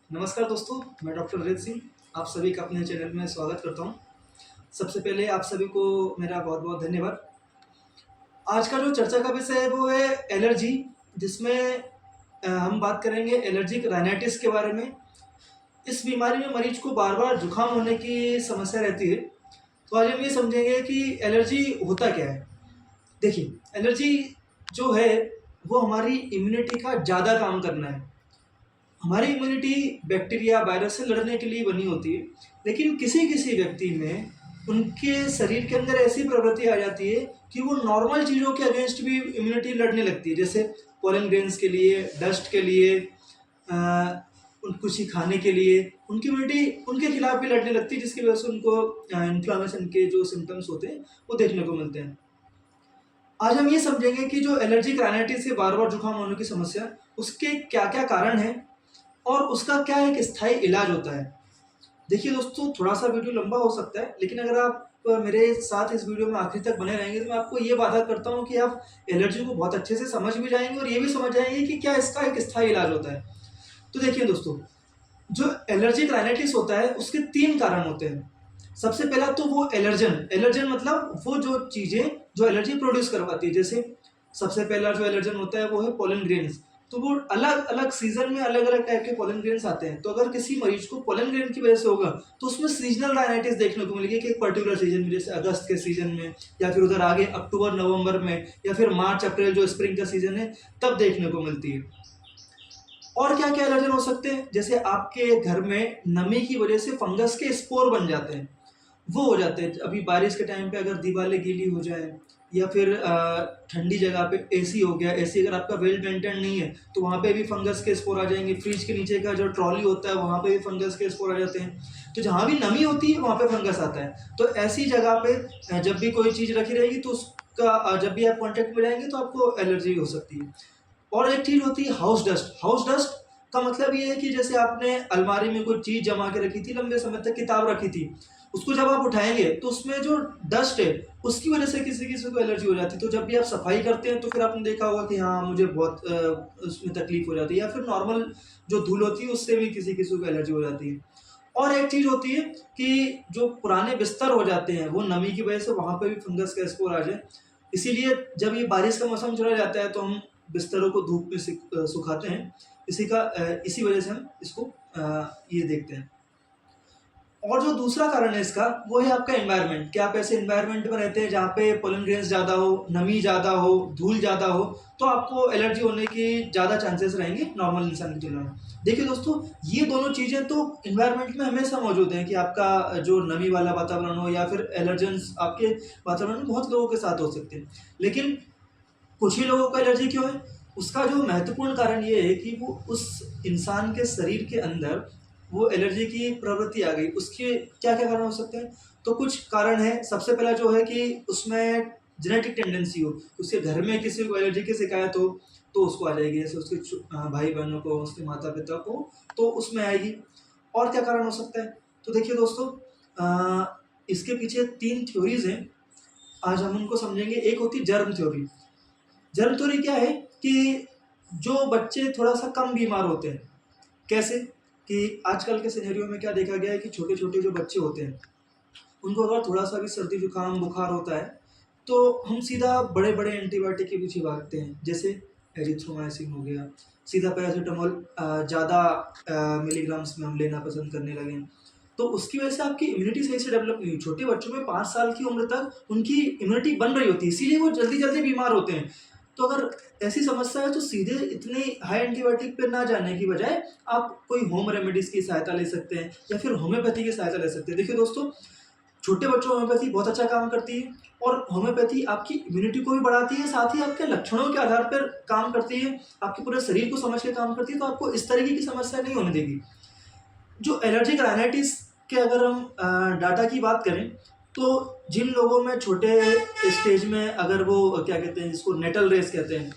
नमस्कार दोस्तों, मैं डॉक्टर रीत सिंह आप सभी का अपने चैनल में स्वागत करता हूं। सबसे पहले आप सभी को मेरा बहुत-बहुत धन्यवाद। आज का जो चर्चा का विषय है वो है एलर्जी, जिसमें हम बात करेंगे एलर्जिक राइनाइटिस के बारे में। इस बीमारी में मरीज को बार-बार जुकाम होने की समस्या रहती है। तो आज हम ये समझेंगे कि एलर्जी होता क्या है। देखिए, एलर्जी जो है वो हमारी इम्यूनिटी का ज़्यादा काम करना है। हमारी इम्यूनिटी बैक्टीरिया, वायरस से लड़ने के लिए बनी होती है, लेकिन किसी-किसी व्यक्ति में उनके शरीर के अंदर ऐसी प्रवृत्ति आ जाती है कि वो नॉर्मल चीज़ों के अगेंस्ट भी इम्यूनिटी लड़ने लगती है। जैसे पोलन ग्रेन्स के लिए, डस्ट के लिए, कुछ ही खाने के लिए, उनकी इम्यूनिटी उनके खिलाफ भी लड़ने लगती है, जिसकी वजह से उनको इन्फ्लेमेशन के जो सिम्पटम्स होते हैं, वो देखने को मिलते हैं। आज हम ये समझेंगे कि जो एलर्जिक राइनाइटिस से बार-बार जुकाम होने की समस्या, उसके क्या-क्या कारण हैं और उसका क्या एक स्थायी इलाज होता है। देखिए दोस्तों, थोड़ा-सा वीडियो लंबा हो सकता है, लेकिन अगर आप मेरे साथ इस वीडियो में आखिर तक बने रहेंगे, तो मैं आपको ये वादा करता हूँ कि आप एलर्जी को बहुत अच्छे से समझ भी जाएँगे और ये भी समझ जाएँगे कि क्या इसका एक स्थायी इलाज होता है। तो देखिए दोस्तों, जो एलर्जिक राइनाइटिस होता है, उसके 3 कारण होते हैं। सबसे पहला तो वो एलर्जन मतलब वो जो चीज़ें जो एलर्जी प्रोड्यूस करवाती है। जैसे सबसे पहला जो एलर्जन होता है वो है पोलन ग्रेन्स। तो वो अलग-अलग सीज़न में अलग-अलग टाइप के पोलन ग्रेन्स आते हैं। तो अगर किसी मरीज को पोलन ग्रेन की वजह से होगा, तो उसमें सीज़नल राइनाइटिस देखने को मिलेगी कि एक पर्टिकुलर सीज़न में, जैसे अगस्त के सीज़न में या फिर उधर आगे अक्टूबर-नवंबर में या फिर मार्च-अप्रैल जो स्प्रिंग का सीज़न है, तब देखने को मिलती है। और क्या-क्या एलर्जन हो सकते हैं? जैसे आपके घर में नमी की वजह से फंगस के स्पोर बन जाते हैं, वो हो जाते हैं। अभी बारिश के टाइम पे अगर दीवारें गीली हो जाए या फिर ठंडी जगह पे एसी हो गया, एसी अगर आपका वेल मेंटेन नहीं है, तो वहाँ पे भी फंगस के स्पोर आ जाएँगे। फ्रिज के नीचे का जो ट्रॉली होता है, वहाँ पे भी फंगस के स्पोर आ जाते हैं। तो जहाँ भी नमी होती है, वहाँ पे फंगस आता है। तो ऐसी जगह पे जब भी कोई चीज़ रखी रहेगी, तो उसका जब भी आप कॉन्टैक्ट में रहेंगे, तो आपको एलर्जी हो सकती है। और एक चीज़ होती है हाउस डस्ट। हाउस डस्ट का मतलब ये है कि जैसे आपने अलमारी में कोई चीज़ जमा के रखी थी, लंबे समय तक किताब रखी थी, उसको जब आप उठाएँगे तो उसमें जो डस्ट है, उसकी वजह से किसी-किसी को एलर्जी हो जाती है। तो जब भी आप सफाई करते हैं तो फिर आपने देखा होगा कि हाँ, मुझे बहुत उसमें तकलीफ़ हो जाती है, या फिर नॉर्मल जो धूल होती है उससे भी किसी-किसी को एलर्जी हो जाती है। और एक चीज़ होती है कि जो पुराने बिस्तर हो जाते हैं, वो नमी की वजह से वहाँ पे भी फंगस का स्पोर आ जाए। इसीलिए जब ये बारिश का मौसम चला जाता है तो हम बिस्तरों को धूप में सुखाते हैं। इसी वजह से हम इसको ये देखते हैं। और जो दूसरा कारण है इसका, वो है आपका एनवायरनमेंट, कि आप ऐसे एनवायरनमेंट में रहते हैं जहाँ पे पोलन ग्रेन्स ज़्यादा हो, नमी ज़्यादा हो, धूल ज़्यादा हो, तो आपको एलर्जी होने के ज़्यादा चांसेस रहेंगे नॉर्मल इंसान की तुलना में। देखिए दोस्तों, ये दोनों चीज़ें तो एनवायरनमेंट में हमेशा मौजूद हैं कि आपका जो नमी वाला वातावरण हो या फिर एलर्जेंस आपके वातावरण में बहुत लोगों के साथ हो सकते हैं। लेकिन कुछ ही लोगों को एलर्जी क्यों है? उसका जो महत्वपूर्ण कारण ये है कि वो उस इंसान के शरीर के अंदर वो एलर्जी की प्रवृत्ति आ गई। उसके क्या-क्या कारण हो सकते हैं? तो कुछ कारण हैं। सबसे पहला जो है कि उसमें जेनेटिक टेंडेंसी हो, उसके घर में किसी को एलर्जी की शिकायत हो, तो उसको आ जाएगी। जैसे उसके भाई-बहनों को, उसके माता-पिता को, तो उसमें आएगी। और क्या कारण हो सकता है? तो देखिए दोस्तों, इसके पीछे 3 थ्योरीज़ हैं। आज हम उनको समझेंगे। एक होती है जर्म थ्योरी। जर्म थ्योरी क्या है कि जो बच्चे थोड़ा-सा कम बीमार होते हैं। कैसे? कि आजकल के सिनेरियो में क्या देखा गया है कि छोटे-छोटे जो बच्चे होते हैं, उनको अगर थोड़ा-सा भी सर्दी, जुकाम, बुखार होता है, तो हम सीधा बड़े-बड़े एंटीबायोटिक के पीछे भागते हैं। जैसे एजिथ्रोमाइसिन हो गया, सीधा पैरासिटामॉल ज़्यादा मिलीग्राम्स में हम लेना पसंद करने लगे हैं। तो उसकी वजह से आपकी इम्यूनिटी सही से डेवलप नहीं हुई। छोटे बच्चों में 5 साल की उम्र तक उनकी इम्यूनिटी बन रही होती है, इसीलिए वो जल्दी-जल्दी बीमार होते हैं। तो अगर ऐसी समस्या है तो सीधे इतनी हाई एंटीबायोटिक पे ना जाने की बजाय आप कोई होम रेमेडीज़ की सहायता ले सकते हैं या फिर होम्योपैथी की सहायता ले सकते हैं। देखिए दोस्तों, छोटे बच्चों में होम्योपैथी बहुत अच्छा काम करती है और होम्योपैथी आपकी इम्यूनिटी को भी बढ़ाती है, साथ ही आपके लक्षणों के आधार पर काम करती है, आपके पूरे शरीर को समझ के काम करती है, तो आपको इस तरीके की समस्या नहीं होने देगी। जो एलर्जिक राइनाइटिस के अगर हम डाटा की बात करें, तो जिन लोगों में छोटे स्टेज में अगर वो क्या कहते हैं, जिसको नेटल रेस कहते हैं,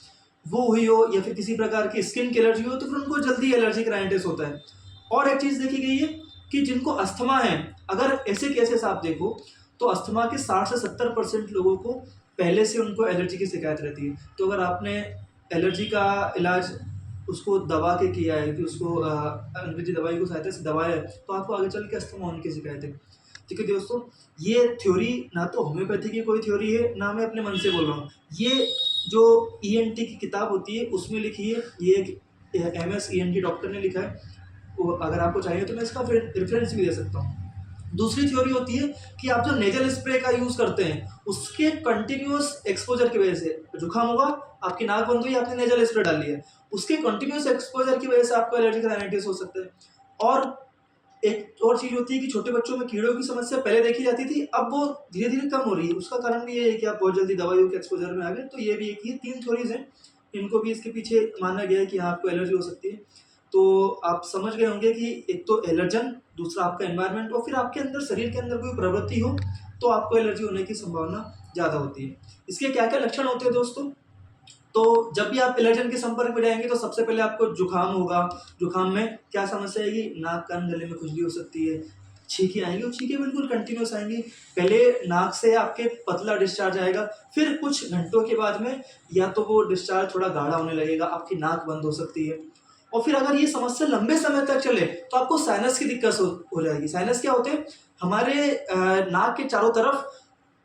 वो हुई हो या फिर किसी प्रकार की स्किन की एलर्जी हो, तो फिर उनको जल्दी एलर्जिक राइनाइटिस होता है। और एक चीज़ देखी गई है कि जिनको अस्थमा है, अगर ऐसे केसेस आप देखो, तो अस्थमा के 60 से 70% लोगों को पहले से उनको एलर्जी की शिकायत रहती है। तो अगर आपने एलर्जी का इलाज उसको दबा के किया है, कि उसको अंग्रेजी दवाई को सहायता से दबाया है, तो आपको आगे चल के अस्थमा होने की शिकायत है। ठीक है दोस्तों, ये थ्योरी ना तो होम्योपैथी की कोई थ्योरी है, ना मैं अपने मन से बोल रहा हूँ। ये जो ईएनटी की किताब होती है उसमें लिखी है, ये एक एमएस ईएनटी डॉक्टर ने लिखा है। वो अगर आपको चाहिए तो मैं इसका रेफरेंस भी दे सकता हूँ। दूसरी थ्योरी होती है कि आप जो नेजल स्प्रे का यूज़ करते हैं उसके कंटिन्यूस एक्सपोजर की वजह से जुकाम होगा, आपकी नाक बंद हुई, आपने नेजल स्प्रे डाल लिया, उसके कंटिन्यूस एक्सपोजर की वजह से आपको एलर्जिक राइनाइटिस हो सकता है। और एक और चीज़ होती है कि छोटे बच्चों में कीड़ों की समस्या पहले देखी जाती थी, अब वो धीरे धीरे कम हो रही है। उसका कारण भी ये है कि आप बहुत जल्दी दवाइयों के एक्सपोजर में आ गए। तो ये भी एक, ये 3 थ्योरीज हैं, इनको भी इसके पीछे माना गया है कि हाँ आपको एलर्जी हो सकती है। तो आप समझ गए होंगे कि एक तो एलर्जन, दूसरा आपका एनवायरनमेंट, और फिर आपके अंदर शरीर के अंदर कोई प्रवृत्ति हो तो आपको एलर्जी होने की संभावना ज़्यादा होती है। इसके क्या क्या लक्षण होते हैं दोस्तों? तो जब भी आप एलर्जन के संपर्क में जाएंगे तो सबसे पहले आपको जुकाम होगा। जुकाम में क्या समस्या आएगी? नाक कान गले में खुजली हो सकती है, छींकें आएंगी, और छींकें बिल्कुल कंटिन्यूस आएंगी। पहले नाक से आपके पतला डिस्चार्ज आएगा, फिर कुछ घंटों के बाद में या तो वो डिस्चार्ज थोड़ा गाढ़ा होने लगेगा, आपकी नाक बंद हो सकती है। और फिर अगर ये समस्या लंबे समय तक चले तो आपको साइनस की दिक्कत हो जाएगी। साइनस क्या होते हैं? हमारे नाक के चारों तरफ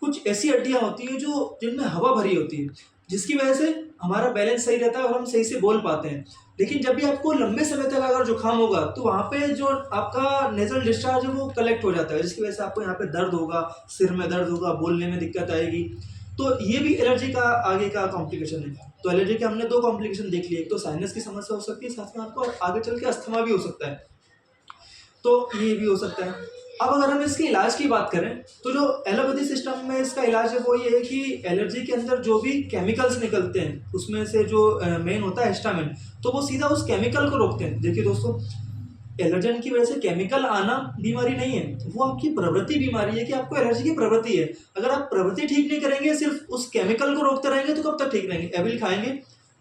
कुछ ऐसी हड्डियां होती हैं जो जिनमें हवा भरी होती है, जिसकी वजह से हमारा बैलेंस सही रहता है और हम सही से बोल पाते हैं। लेकिन जब भी आपको लंबे समय तक अगर जुकाम होगा तो वहाँ पे जो आपका नेजल डिस्चार्ज है वो कलेक्ट हो जाता है, जिसकी वजह से आपको यहाँ पे दर्द होगा, सिर में दर्द होगा, बोलने में दिक्कत आएगी। तो ये भी एलर्जी का आगे का कॉम्प्लिकेशन है। तो एलर्जी के हमने 2 कॉम्प्लिकेशन देख लिए, एक तो साइनस की समस्या हो सकती है, साथ में आपको आगे चल के अस्थमा भी हो सकता है। तो ये भी हो सकता है। अब अगर हम इसके इलाज की बात करें तो जो एलोपैथी सिस्टम में इसका इलाज है वो ये है कि एलर्जी के अंदर जो भी केमिकल्स निकलते हैं उसमें से जो मेन होता है हिस्टामिन, तो वो सीधा उस केमिकल को रोकते हैं। देखिए दोस्तों, एलर्जन की वजह से केमिकल आना बीमारी नहीं है, वो आपकी प्रवृत्ति बीमारी है कि आपको एलर्जी की प्रवृत्ति है। अगर आप प्रवृत्ति ठीक नहीं करेंगे, सिर्फ उस केमिकल को रोकते रहेंगे, तो कब तक ठीक रहेंगे? एविल खाएंगे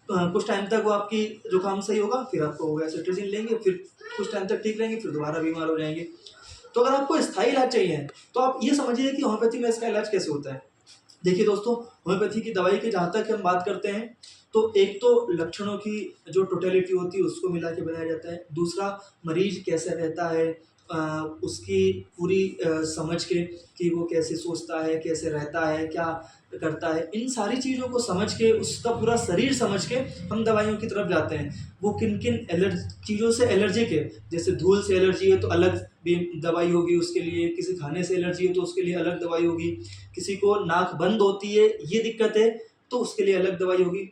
तो कुछ टाइम तक वो आपकी जुकाम सही होगा, फिर आपको एसिट्रोजिन लेंगे, फिर कुछ टाइम तक ठीक रहेंगे, फिर दोबारा बीमार हो जाएंगे। तो अगर आपको स्थायी इलाज चाहिए तो आप ये समझिए कि होम्योपैथी में इसका इलाज कैसे होता है। देखिए दोस्तों, होम्योपैथी की दवाई की जहाँ तक हम बात करते हैं तो एक तो लक्षणों की जो टोटलिटी होती है उसको मिला के बनाया जाता है। दूसरा, मरीज कैसे रहता है, उसकी पूरी समझ के कि वो कैसे सोचता है, कैसे रहता है, क्या करता है, इन सारी चीज़ों को समझ के, उसका पूरा शरीर समझ के हम दवाइयों की तरफ जाते हैं। वो किन किन चीज़ों से एलर्जिक है, जैसे धूल से एलर्जी है तो अलग भी दवाई होगी उसके लिए, किसी खाने से एलर्जी है तो उसके लिए अलग दवाई होगी, किसी को नाक बंद होती है ये दिक्कत है तो उसके लिए अलग दवाई होगी।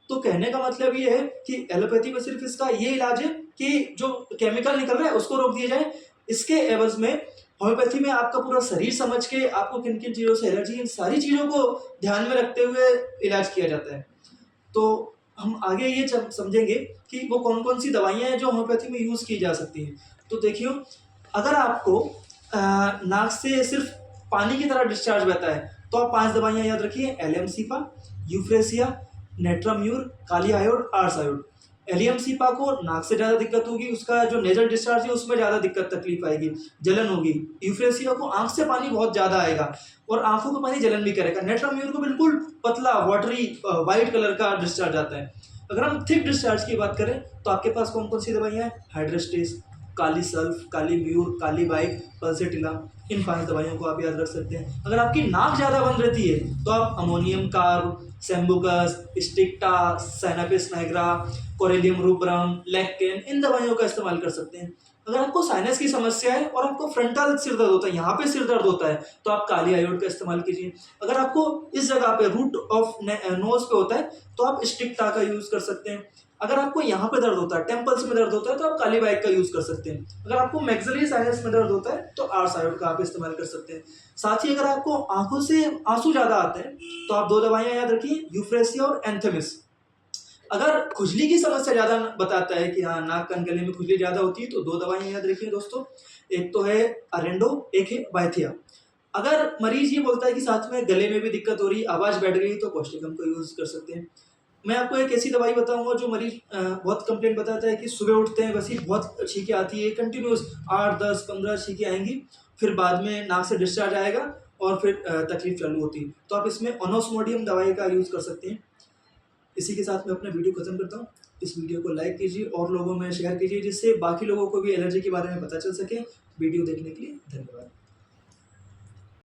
तो कहने का मतलब ये है कि एलोपैथी में सिर्फ इसका ये इलाज है कि जो केमिकल निकल रहा है उसको रोक दिया जाए। इसके एवज में होम्योपैथी में आपका पूरा शरीर समझ के आपको किन किन चीज़ों से एलर्जी है, इन सारी चीज़ों को ध्यान में रखते हुए इलाज किया जाता है। तो हम आगे ये समझेंगे कि वो कौन कौन सी दवाइयाँ हैं जो होम्योपैथी में यूज़ की जा सकती हैं। तो देखियो, अगर आपको नाक से सिर्फ पानी की तरह डिस्चार्ज बहता है तो आप 5 दवाइयाँ याद रखिए: एलियमसिपा, यूफ्रेसिया, नेट्राम्यूर, काली आयोड, आर्स आयोड। एलियमसिपा को नाक से ज़्यादा दिक्कत होगी, उसका जो नेजल डिस्चार्ज है उसमें ज़्यादा दिक्कत तकलीफ आएगी, जलन होगी। यूफ्रेसिया को आंख से पानी बहुत ज़्यादा आएगा और आंखों में पानी जलन भी करेगा। नेट्राम्यूर को बिल्कुल पतला वाटरी वाइट कलर का डिस्चार्ज आता है। अगर हम थिक डिस्चार्ज की बात करें तो आपके पास कौन कौन सी दवाइयाँ हैं? हाइड्रोस्टेस, काली सल्फ, काली म्यूर, काली बाइक, पल्सेटिला, इन 5 दवाइयों को आप याद रख सकते हैं। अगर आपकी नाक ज़्यादा बंद रहती है तो आप ammonium carb, sambucus, sticta, sinapis nigra, corallium rubrum, लेक्केन, इन दवाइयों का इस्तेमाल कर सकते हैं। अगर आपको साइनस की समस्या है और आपको फ्रंटल सिर दर्द होता है, यहाँ पे सिर दर्द होता है, तो आप काली आयोड का इस्तेमाल कीजिए। अगर आपको इस जगह पे रूट ऑफ नोज पे होता है तो आप स्टिक्टा का यूज़ कर सकते हैं। अगर आपको यहाँ पे दर्द होता है, टेम्पल्स में दर्द होता है, तो आप काली बाइक का यूज़ कर सकते हैं। अगर आपको मैक्सिलरी साइनस में दर्द होता है तो आर्स आयोड का आप इस्तेमाल कर सकते हैं। साथ ही अगर आपको आंखों से आंसू ज़्यादा आते हैं तो आप 2 दवाइयाँ याद रखिए: यूफ्रेसिया और एंथेमिस। अगर खुजली की समस्या ज़्यादा बताता है कि हाँ नाक कान गले में खुजली ज़्यादा होती है तो 2 दवाइयाँ याद रखिए दोस्तों, एक तो है अरेंडो, एक है बायथिया। अगर मरीज ये बोलता है कि साथ में गले में भी दिक्कत हो रही, आवाज़ बैठ गई, तो कॉस्टिकम का यूज़ कर सकते हैं। मैं आपको एक ऐसी दवाई बताऊंगा जो मरीज बहुत कंप्लेंट बताता है कि सुबह उठते हैं बस ही बहुत छींकें आती है, कंटिन्यूस 8, 10, 15 छींकें आएंगी, फिर बाद में नाक से डिस्चार्ज आएगा और फिर तकलीफ चालू होती है। तो आप इसमें ओनोस्मोडियम दवाई का यूज़ कर सकते हैं। इसी के साथ मैं अपना वीडियो खत्म करता हूँ। इस वीडियो को लाइक कीजिए और लोगों में शेयर कीजिए, जिससे बाकी लोगों को भी एलर्जी के बारे में पता चल सके। वीडियो देखने के लिए धन्यवाद।